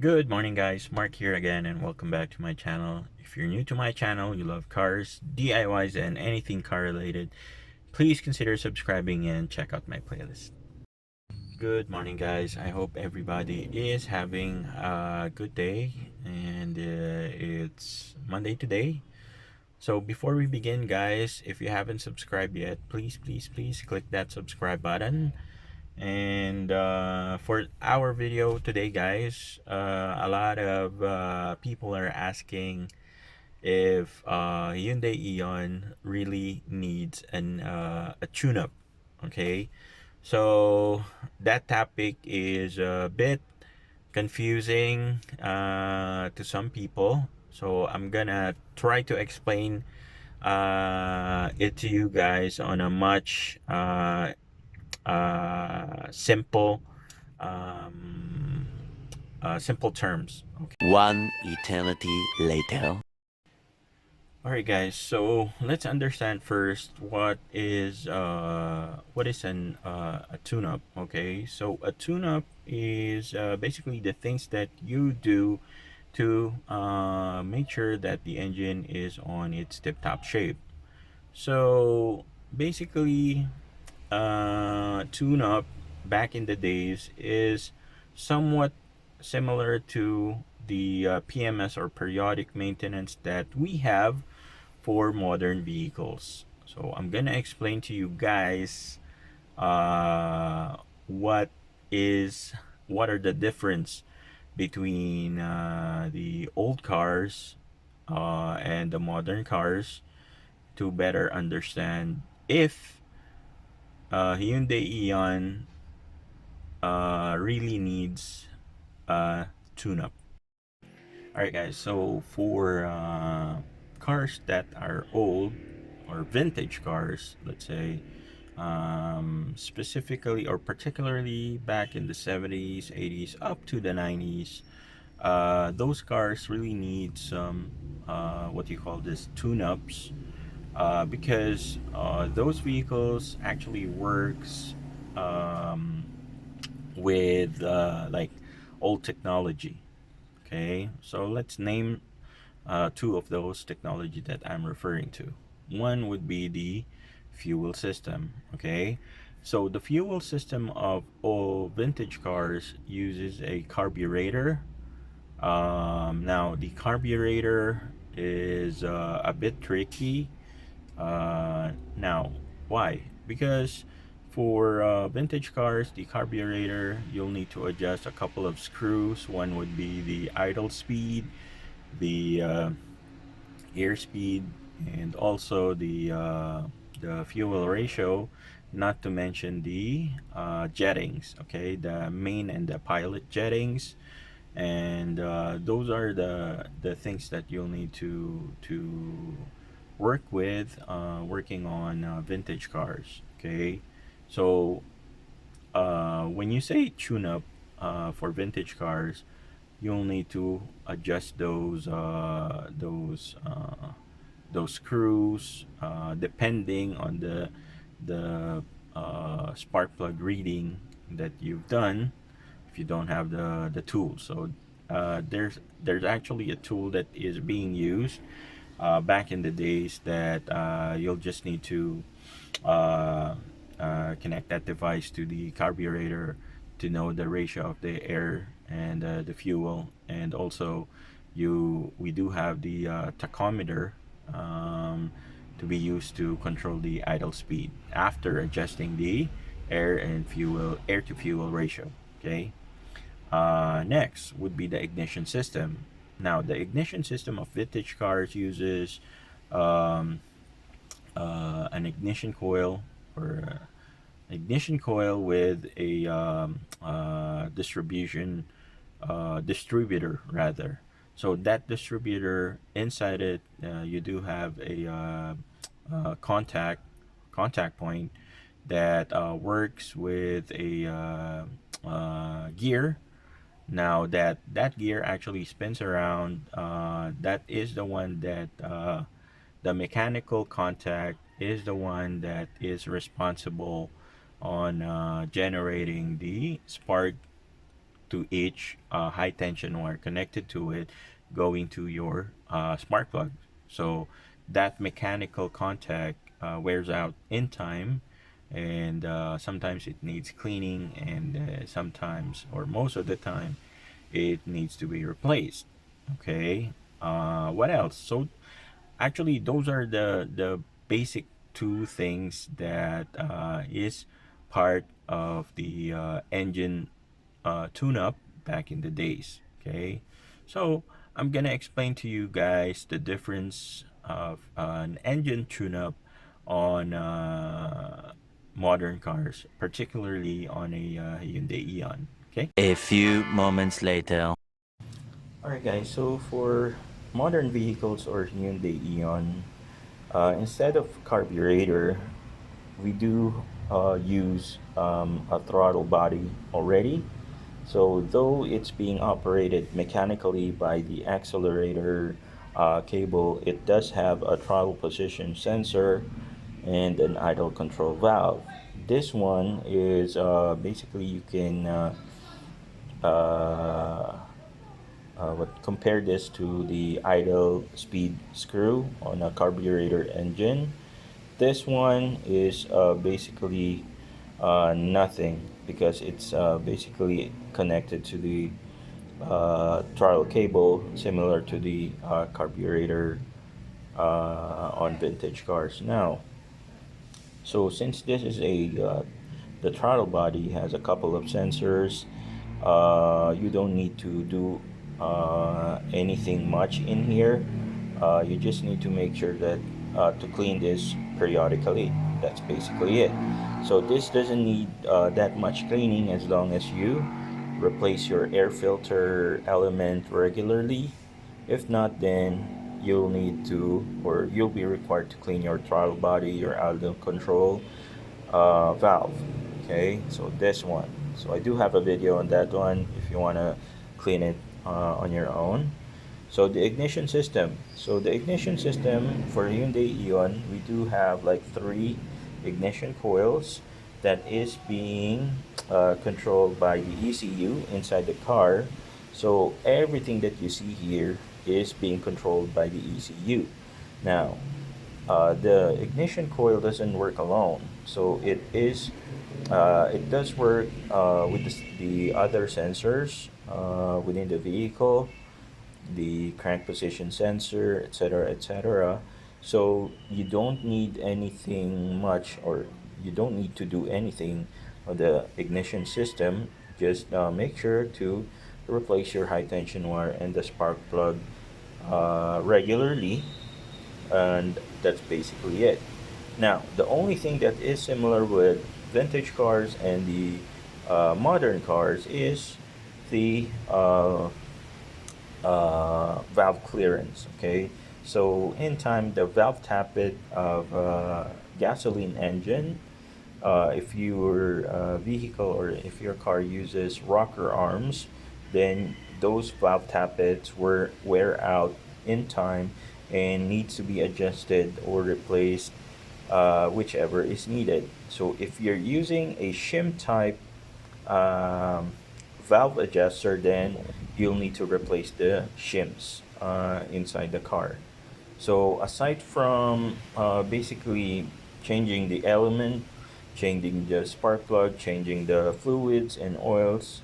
Good morning guys, Mark here again and welcome back to my channel. If you're new to my channel, you love cars, DIYs and anything car related, please consider subscribing and check out my playlist. Good morning guys, I hope everybody is having a good day and it's Monday today. So before we begin guys, if you haven't subscribed yet, please click that subscribe button. And for our video today guys, a lot of people are asking if Hyundai Eon really needs a tune-up. Okay, so that topic is a bit confusing to some people, so I'm gonna try to explain it to you guys on a much simple um, simple terms. Okay. One eternity later. All right, guys. So let's understand first what is a tune-up. Okay. So a tune-up is basically the things that you do to make sure that the engine is on its tip-top shape. So basically, tune-up back in the days is somewhat similar to the PMS or periodic maintenance that we have for modern vehicles. So I'm gonna explain to you guys uh, what is what are the difference between the old cars and the modern cars to better understand if Hyundai Eon really needs a tune-up. All right, guys. So for cars that are old or vintage cars, let's say, specifically or particularly back in the 70s, 80s, up to the 90s, those cars really need some what do you call this tune-ups because those vehicles actually works um, with like old technology. Okay, so let's name two of those technology that I'm referring to. One would be the fuel system. Okay, so the fuel system of all vintage cars uses a carburetor. Now the carburetor is a bit tricky. Now, why? Because for vintage cars, the carburetor, you'll need to adjust a couple of screws. One would be the idle speed, the airspeed, and also the fuel ratio, not to mention the jettings. Okay, the main and the pilot jettings, and those are the things that you'll need to work with working on vintage cars. Okay, so when you say tune up for vintage cars, you'll need to adjust those screws depending on the spark plug reading that you've done if you don't have the tool. So there's actually a tool that is being used back in the days that you'll just need to uh, connect that device to the carburetor to know the ratio of the air and the fuel, and also we do have the tachometer um, to be used to control the idle speed after adjusting the air to fuel ratio. Okay. Next would be the ignition system. Now, the ignition system of vintage cars uses um, an ignition coil or ignition coil with a distributor rather. So that distributor inside it, you do have a contact point that works with a gear. Now that gear actually spins around. That is the one that the mechanical contact is the one that is responsible on generating the spark to each high tension wire connected to it going to your spark plug. So that mechanical contact wears out in time, and sometimes it needs cleaning, and sometimes, or most of the time, it needs to be replaced. Okay. What else? So actually, those are the basic two things that is part of the engine tune-up back in the days. Okay, so I'm gonna explain to you guys the difference of an engine tune-up on modern cars, particularly on a Hyundai Eon. Okay. A few moments later. Alright guys, so for modern vehicles or Hyundai Eon, instead of carburetor, we do use a throttle body already. So though it's being operated mechanically by the accelerator cable, it does have a throttle position sensor and an idle control valve. This one is basically you can uh, what compare this to the idle speed screw on a carburetor engine. This one is basically nothing because it's basically connected to the throttle cable, similar to the carburetor on vintage cars now. So since this is the throttle body has a couple of sensors, you don't need to do anything much in here. You just need to make sure that to clean this periodically. That's basically it. So this doesn't need that much cleaning as long as you replace your air filter element regularly. If not, then you'll need to, or you'll be required to clean your throttle body, your idle control valve. Okay, so this one. So I do have a video on that one if you want to clean it on your own. So the ignition system. So the ignition system for Hyundai Eon, we do have like three ignition coils that is being controlled by the ECU inside the car. So everything that you see here is being controlled by the ECU. Now, the ignition coil doesn't work alone, so it does work with the other sensors within the vehicle, the crank position sensor, etc., etc. So you don't need anything much, or you don't need to do anything on the ignition system. Just make sure to replace your high tension wire and the spark plug regularly, and that's basically it. Now, the only thing that is similar with vintage cars and the modern cars is the valve clearance. Okay, so in time, the valve tappet of gasoline engine, if your vehicle or if your car uses rocker arms, then those valve tappets wear out in time and needs to be adjusted or replaced, whichever is needed. So if you're using a shim type um, valve adjuster, then you'll need to replace the shims inside the car. So aside from basically changing the element, changing the spark plug, changing the fluids and oils,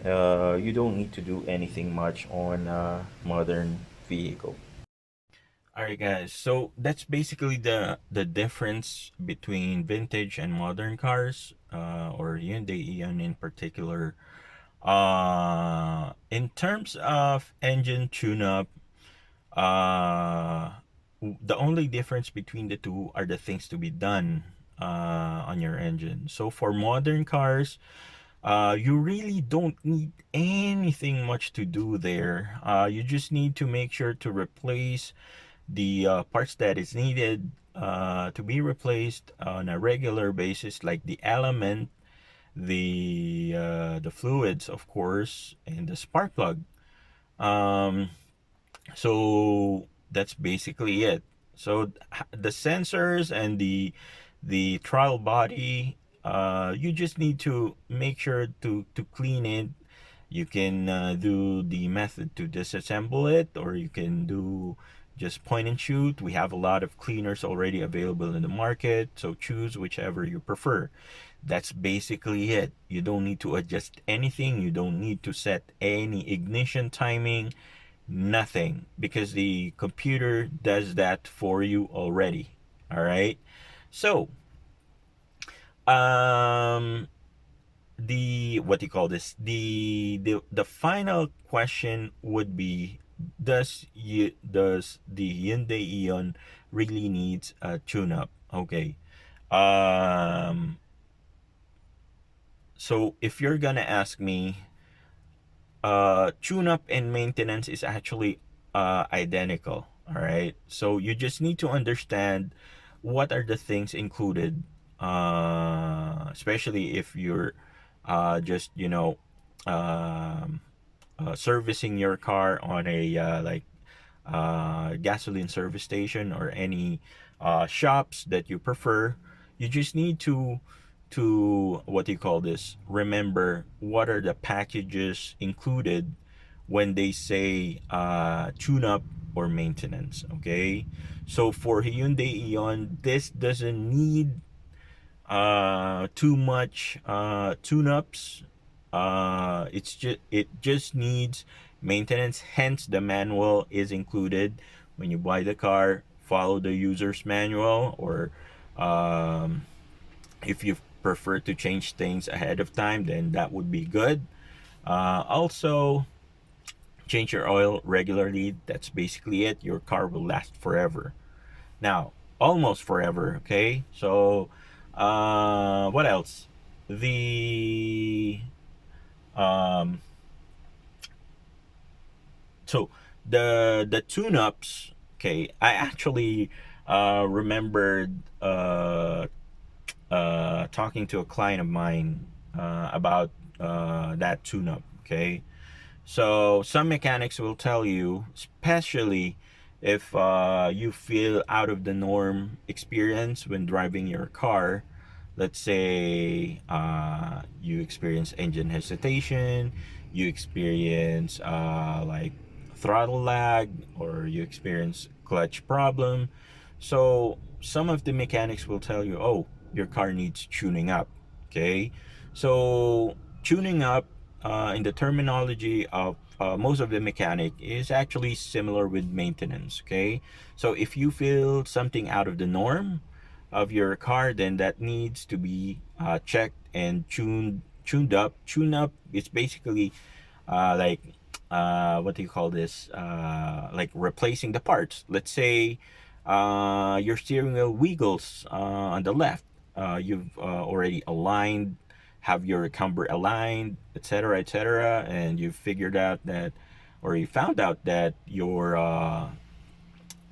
you don't need to do anything much on a modern vehicle. All right, guys. So that's basically the difference between vintage and modern cars, or Hyundai Eon in particular. In terms of engine tune-up, uh, the only difference between the two are the things to be done on your engine. So for modern cars, you really don't need anything much to do there. You just need to make sure to replace the parts that is needed to be replaced on a regular basis, like the element, the fluids, of course, and the spark plug. Um, so that's basically it. So the sensors and the throttle body, you just need to make sure to clean it You can do the method to disassemble it, or you can do just point and shoot. We have a lot of cleaners already available in the market, so choose whichever you prefer. That's basically it. You don't need to adjust anything. You don't need to set any ignition timing, nothing, because the computer does that for you already. All right. So, um, the what do you call this? The final question would be, does the Hyundai Eon really needs a tune-up? Okay. Um, so if you're gonna ask me, tune up and maintenance is actually identical. All right, so you just need to understand what are the things included, especially if you're just servicing your car on a gasoline service station or any shops that you prefer. You just need to what do you call this? Remember what are the packages included when they say tune up or maintenance. Okay, so for Hyundai Eon, this doesn't need too much tune-ups. It just needs maintenance, hence the manual is included. When you buy the car, follow the user's manual, or um, if you prefer to change things ahead of time, then that would be good. Also, change your oil regularly. That's basically it. Your car will last forever. Now, almost forever. Okay, so what else? The um, so the tune-ups. Okay, I actually remembered talking to a client of mine about that tune-up. Okay, so some mechanics will tell you, especially if you feel out of the norm experience when driving your car. Let's say you experience engine hesitation, you experience like throttle lag, or you experience clutch problem. So some of the mechanics will tell you, oh, your car needs tuning up. Okay, so tuning up in the terminology of most of the mechanic is actually similar with maintenance. Okay, so if you feel something out of the norm of your car, then that needs to be checked and tuned up. Tune up is basically like what do you call this? Like replacing the parts. Let's say your steering wheel wiggles on the left. You've already aligned, have your camber aligned, etc., etc., and you figured out that, or you found out that your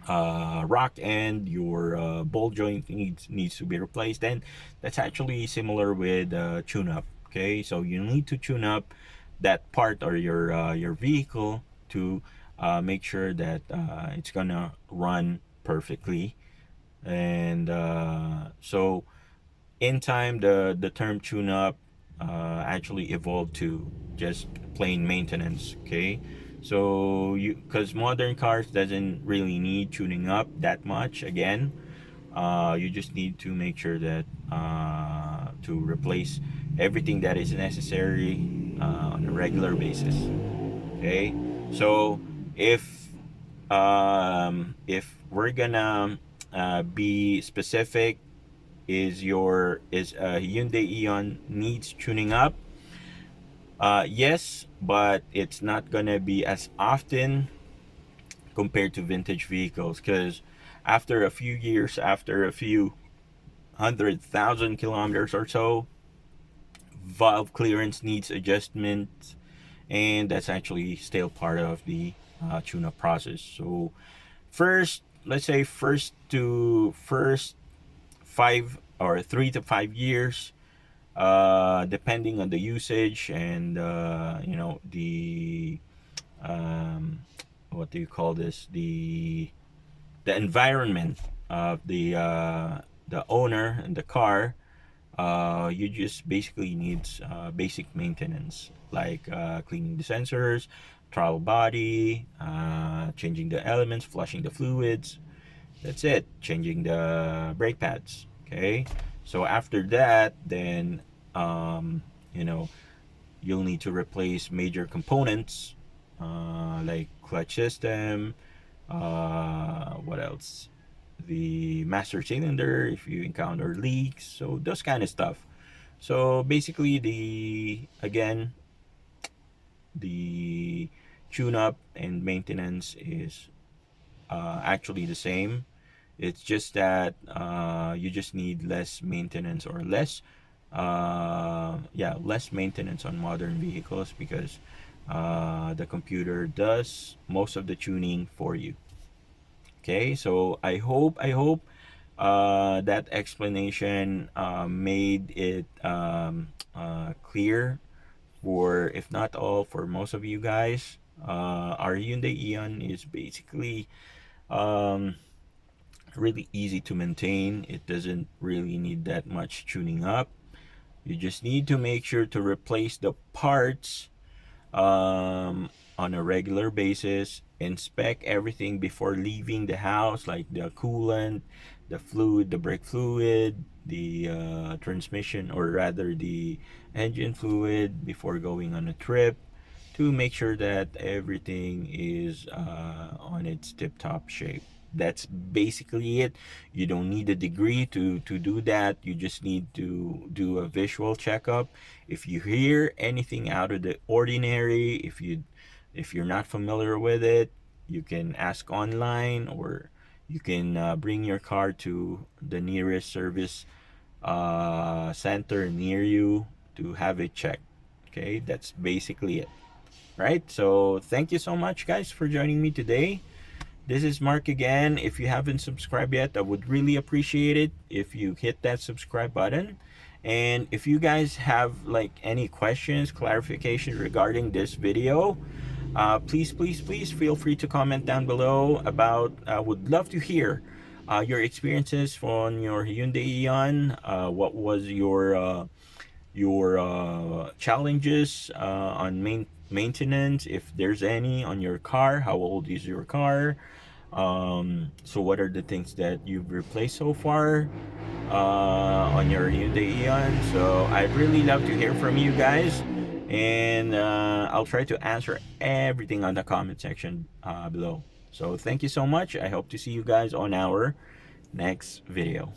rock end, your ball joint needs to be replaced. Then that's actually similar with tune up. Okay, so you need to tune up that part or your vehicle to make sure that it's gonna run perfectly. And so in time, the term tune up actually evolved to just plain maintenance. Okay, so you, because modern cars doesn't really need tuning up that much. Again, you just need to make sure that to replace everything that is necessary on a regular basis. Okay, so if we're gonna be specific, is Hyundai Eon needs tuning up? Yes, but it's not gonna be as often compared to vintage vehicles, because after a few years, after a few 100,000 kilometers or so, valve clearance needs adjustment, and that's actually still part of the tune-up process. So first, let's say first 5 or 3 to 5 years, depending on the usage and the um, what do you call this, the environment of the owner and the car. you just basically need basic maintenance like cleaning the sensors, throttle body, changing the elements, flushing the fluids. That's it. Changing the brake pads. Okay. So after that, then um, you know you'll need to replace major components like clutch system. What else? The master cylinder if you encounter leaks. So those kind of stuff. So basically, the tune up and maintenance is actually the same. It's just that you just need less maintenance or less maintenance on modern vehicles because the computer does most of the tuning for you. Okay, so I hope that explanation made it clear for, if not all, for most of you guys. Our Hyundai Eon is basically um, really easy to maintain. It doesn't really need that much tuning up. You just need to make sure to replace the parts on a regular basis. Inspect everything before leaving the house, like the coolant, the fluid, the brake fluid, the transmission, or rather the engine fluid before going on a trip, to make sure that everything is on its tip-top shape. That's basically it. You don't need a degree to do that. You just need to do a visual checkup. If you hear anything out of the ordinary, if you're not familiar with it, you can ask online, or you can bring your car to the nearest service center near you to have it checked. Okay, that's basically it. Right? So thank you so much, guys, for joining me today. This is Mark again. If you haven't subscribed yet, I would really appreciate it if you hit that subscribe button. And if you guys have like any questions, clarification regarding this video, please feel free to comment down below about. I would love to hear your experiences on your Hyundai Eon. What was your challenges on maintenance, if there's any, on your car? How old is your car? So what are the things that you've replaced so far on your Hyundai Eon? So I'd really love to hear from you guys, and I'll try to answer everything on the comment section below. So thank you so much. I hope to see you guys on our next video.